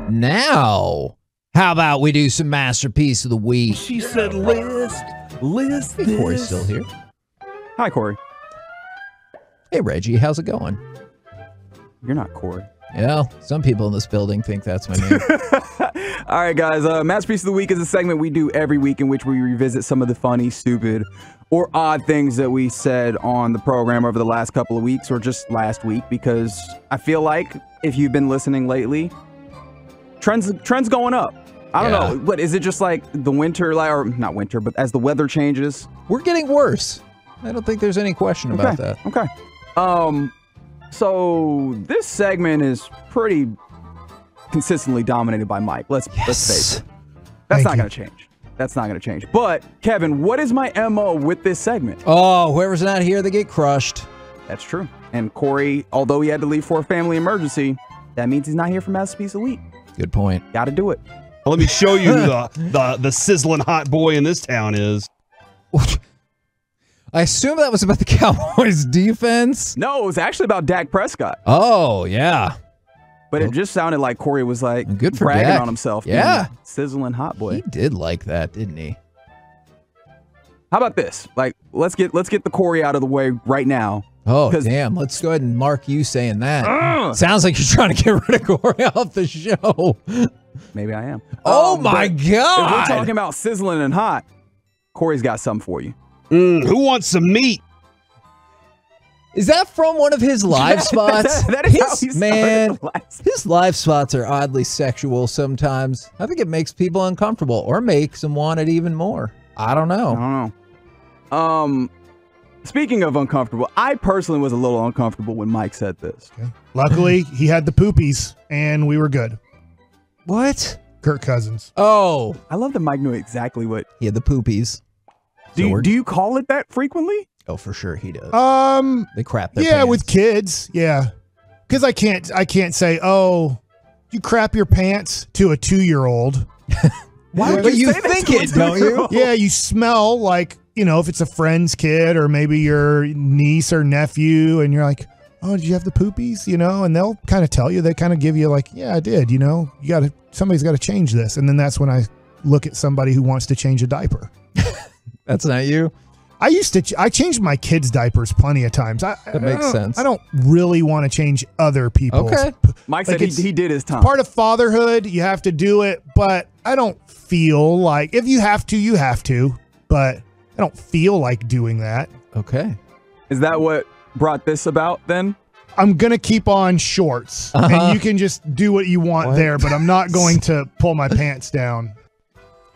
Now, how about we do some masterpiece of the week? She said list Hey, this. Corey's still here. Hi, Corey. Hey, Reggie, how's it going? You're not Corey. Yeah, some people in this building think that's my name. All right, guys. Masterpiece of the Week is a segment we do every week in which we revisit some of the funny, stupid, or odd things that we said on the program over the last couple of weeks or just last week, because I feel like if you've been listening lately, trends going up. I don't know. What is it, just like the winter, or not winter, but as the weather changes? We're getting worse. I don't think there's any question about that. Okay. So this segment is pretty consistently dominated by Mike. Let's face it. That's not going to change. That's not going to change. But Kevin, what is my MO with this segment? Oh, whoever's not here, they get crushed. That's true. And Corey, although he had to leave for a family emergency, that means he's not here for Masterpiece of the Week. Good point. Got to do it. Well, let me show you who the sizzling hot boy in this town is. I assume that was about the Cowboys defense. No, it was actually about Dak Prescott. Oh, yeah. But it just sounded like Corey was like Good for bragging Dak. on himself. Yeah. Sizzling hot boy. He did like that, didn't he? How about this? Like, let's get the Corey out of the way right now. Oh, damn. Let's go ahead and mark you saying that. Sounds like you're trying to get rid of Corey off the show. Maybe I am. Oh, my God. If we're talking about sizzling and hot, Corey's got something for you. Who wants some meat? Is that from one of his live spots? that is how he started the last. His live spots are oddly sexual sometimes. I think it makes people uncomfortable or makes them want it even more. I don't know. I don't know. Speaking of uncomfortable, I personally was a little uncomfortable when Mike said this. Okay. Luckily, he had the poopies, and we were good. What? Kirk Cousins. Oh. I love that Mike knew exactly what. He had the poopies. Do you call it that frequently? Oh, for sure he does. They crap their yeah, pants. with kids, yeah. Because I can't say, oh, you crap your pants to a 2-year-old. Why would But you say that think to a it, don't you? 2-year-old? Yeah, you smell like, if it's a friend's kid or maybe your niece or nephew, and you're like, oh, did you have the poopies? And they'll kind of tell you, they kind of give you like, yeah, I did. Somebody's got to change this, and then that's when I look at somebody who wants to change a diaper. That's not you? I changed my kids' diapers plenty of times. That makes sense. I don't really want to change other people's. Okay. Mike said he did his time. Part of fatherhood, you have to do it, but I don't feel like, if you have to, you have to, but I don't feel like doing that. Okay. Is that what brought this about then? I'm going to keep on shorts, and you can just do what you want there, but I'm not going to pull my pants down.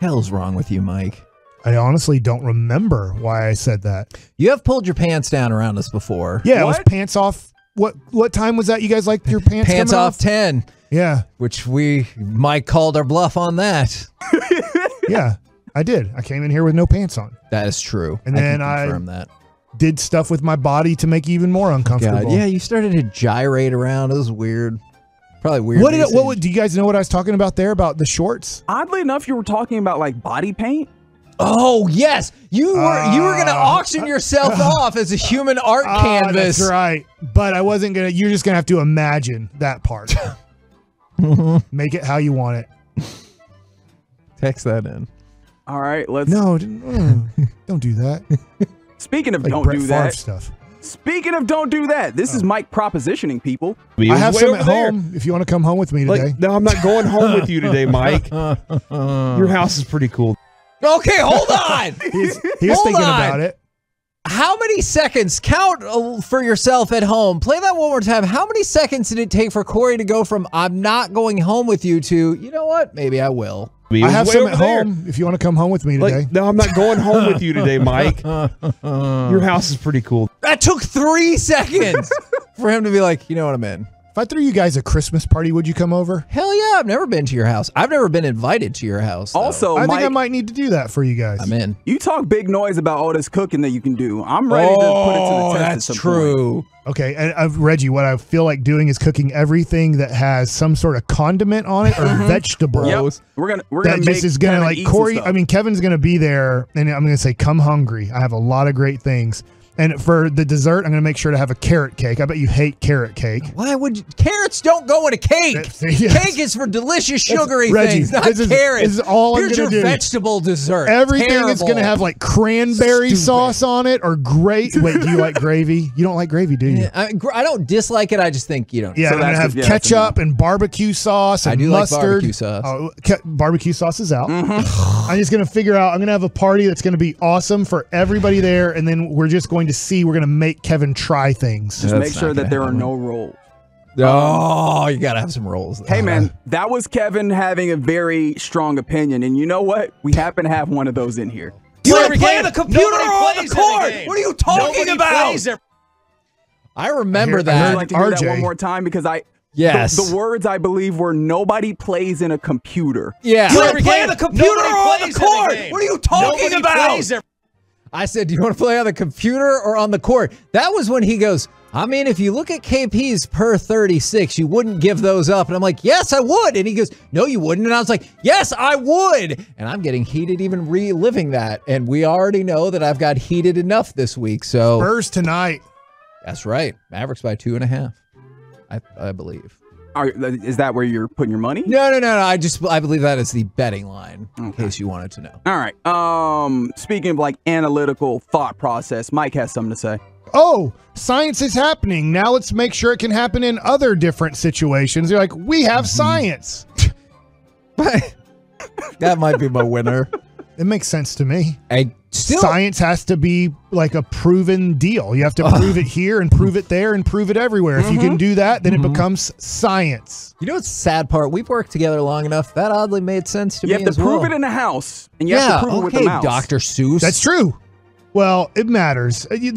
Hell's wrong with you, Mike? I honestly don't remember why I said that. You have pulled your pants down around us before. Yeah, it was pants off. What time was that? You guys liked your pants Pants coming off 10. Yeah. Which Mike called our bluff on that. Yeah, I did. I came in here with no pants on. That is true. And then I can confirm that. Did stuff with my body to make you even more uncomfortable. God, yeah, you started to gyrate around. It was weird. Probably weird. Do you guys know what I was talking about there about the shorts? Oddly enough, you were talking about like body paint. Oh yes, you were gonna auction yourself off as a human art canvas. That's right, but I wasn't gonna. You're just gonna have to imagine that part. Make it how you want it. Text that in. All right, let's. No, don't do that. Speaking of like don't Brett do Favre that stuff. Speaking of don't do that, this is Mike propositioning people. I have some at home. If you want to come home with me today. No, I'm not going home with you today, Mike. Your house is pretty cool. Okay, hold on. He was thinking about it. How many seconds? Count for yourself at home. Play that one more time. How many seconds did it take for Corey to go from "I'm not going home with you" to "You know what? Maybe I will." I have some at home. If you want to come home with me today. No, I'm not going home with you today, Mike. Your house is pretty cool. That took 3 seconds for him to be like, "You know what I'm in." If I threw you guys a Christmas party, would you come over? Hell yeah, I've never been to your house. I've never been invited to your house. Though. Also, I Mike, think I might need to do that for you guys. I'm in. You talk big noise about all this cooking that you can do. I'm ready to put it to the test. That's at some true. point. Okay, and Reggie, what I feel like doing is cooking everything that has some sort of condiment on it or vegetables. Yep. We're gonna That make this is gonna Kevin like eat some Corey. stuff. I mean, Kevin's gonna be there, and I'm gonna say, "Come hungry." I have a lot of great things, And for the dessert, I'm going to make sure to have a carrot cake. I bet you hate carrot cake. Why would you? Carrots don't go in a cake. Yes. Cake is for delicious sugary Reggie, things, not this carrots. is all Here's I'm your gonna do. vegetable dessert. Everything is going to Terrible. have like cranberry sauce on it or great. Wait, do you like gravy? You don't like gravy, do you? Yeah, I don't dislike it. I just think you don't. Yeah, So I'm gonna that's have a- yeah, that's a ketchup and barbecue sauce and I do like mustard. barbecue sauce. Oh, barbecue sauce is out. I'm just gonna figure out. I'm gonna have a party that's gonna be awesome for everybody there, and then we're just going to see. We're gonna make Kevin try things. Just That's make sure not that gonna there are happen. no rolls. Oh, you gotta have some rolls. Hey, man, that was Kevin having a very strong opinion. And you know what? We happen to have one of those in here. You Every play game. the computer Nobody or on plays the every court? game. What are you talking Nobody about? plays every- I remember Here, Would you that. like to hear that RJ. one more time? Because Yes. the words I believe were nobody plays in a computer. Yeah. You You every play game. the computer Nobody or on the plays every court? game. What are you talking Nobody about? plays every- I said, do you want to play on the computer or on the court? That was when he goes, I mean, if you look at KPs per 36, you wouldn't give those up. And I'm like, yes, I would. And he goes, no, you wouldn't. And I was like, yes, I would. And I'm getting heated even reliving that. And we already know that I've got heated enough this week. So Spurs tonight. that's right. Mavericks by 2.5. I believe. Is that where you're putting your money? No. I believe that is the betting line, in case you wanted to know. All right. Speaking of like analytical thought process, Mike has something to say. Oh, science is happening. Now let's make sure it can happen in other different situations. You're like, we have science. That might be my winner. It makes sense to me. Still, Science has to be like a proven deal. You have to prove it here and prove it there and prove it everywhere. If you can do that, then it becomes science. you know what's the sad part? We've worked together long enough. That oddly made sense to You me have to as prove well. it in a house, and you have to prove it with a mouse. Dr. Seuss. That's true. Well, it matters. You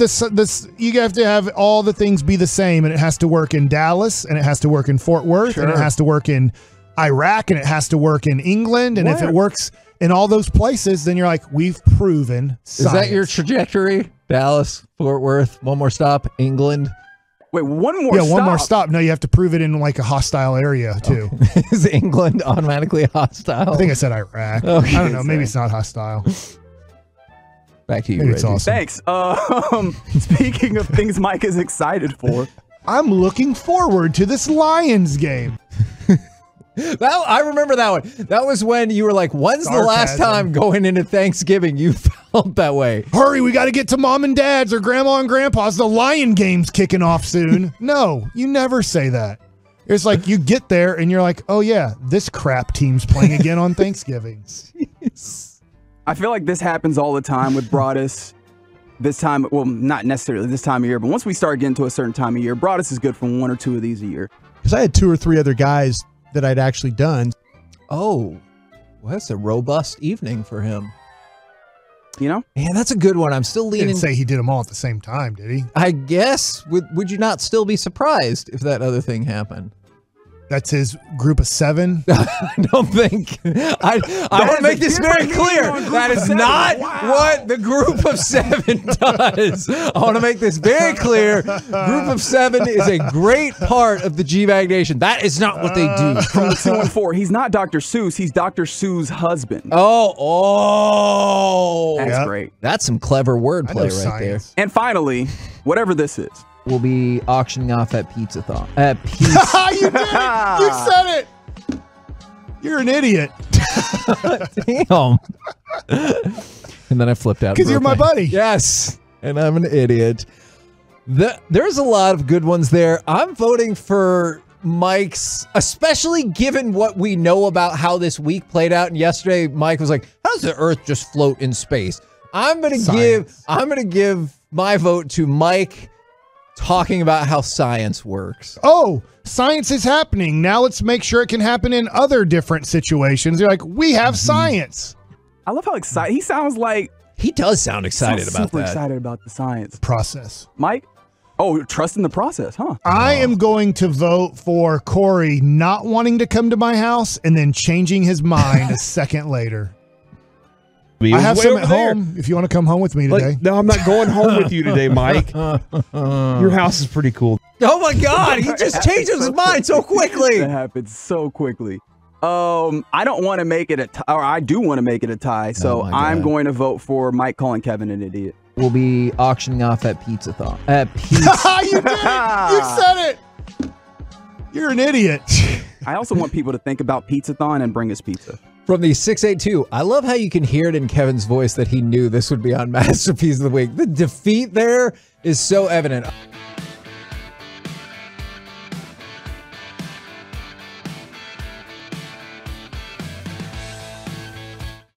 have to have all the things be the same, and it has to work in Dallas, and it has to work in Fort Worth, and it Sure. has to work in Iraq, and it has to work in England. And if Where? it works in all those places, then you're like, we've proven science. Is that your trajectory? Dallas, Fort Worth, one more stop, England. Wait, one more Yeah, stop. one more stop. No, you have to prove it in like a hostile area too. Is England automatically hostile? I think I said Iraq. Okay. I don't know. Maybe it's not hostile. Back to you, Maybe it's Reggie. awesome. Thanks. Speaking of things Mike is excited for, I'm looking forward to this Lions game. I remember that one. That was when you were like, when's the last Sarcasm. time going into Thanksgiving you felt that way? Hurry, we got to get to mom and dad's or grandma and grandpa's. The Lion game's kicking off soon. No, you never say that. It's like you get there and you're like, oh yeah, this crap team's playing again on Thanksgiving. I feel like this happens all the time with Broadus. This time, well, not necessarily this time of year, but once we start getting to a certain time of year, Broadus is good for 1 or 2 of these a year. Because I had 2 or 3 other guys that I'd actually done. Oh, well, that's a robust evening for him. You know? Man, that's a good one. I'm still He leaning. didn't say he did them all at the same time, did he? I guess. Would you not still be surprised if that other thing happened? That's his group of 7. I don't think. I want to make this very clear. That is not what the group of 7 does. I want to make this very clear. Group of 7 is a great part of the G-Bag Nation. That is not what they do. From the 214, he's not Dr. Seuss. He's Dr. Seuss's husband. Oh. That's Yep. great. That's some clever I know wordplay right science. And finally, whatever this is. there. We'll be auctioning off at Pizza Thon. At Pizza. You did it! You said it! You're an idiot. Damn. And then I flipped out. Because you're my buddy. Yes. And I'm an idiot. There's a lot of good ones there. I'm voting for Mike's, especially given what we know about how this week played out. And yesterday, Mike was like, how does the Earth just float in space? I'm gonna give my vote to Mike talking about how science works. Oh, science is happening. Now let's make sure it can happen in other different situations. You're like, we have science. I love how excited he sounds like. He does sound excited Sounds about super that. excited about the science. Process. Mike? Oh, trust in the process, huh? I am going to vote for Corey not wanting to come to my house and then changing his mind a second later. I have some at home if you want to come home with me today. Like, no, I'm not going home with you today, Mike. Your house is pretty cool. Oh my God, he just changed his mind so quickly. That happened so quickly. I don't want to make it a tie, or I do want to make it a tie, so Oh my I'm God. going to vote for Mike calling Kevin an idiot. will be auctioning off at Pizzathon. At Pizza. You did it! You said it! You're an idiot. I also want people to think about Pizzathon and bring us pizza. From the 682, I love how you can hear it in Kevin's voice that he knew this would be on Masterpiece of the Week. The defeat there is so evident.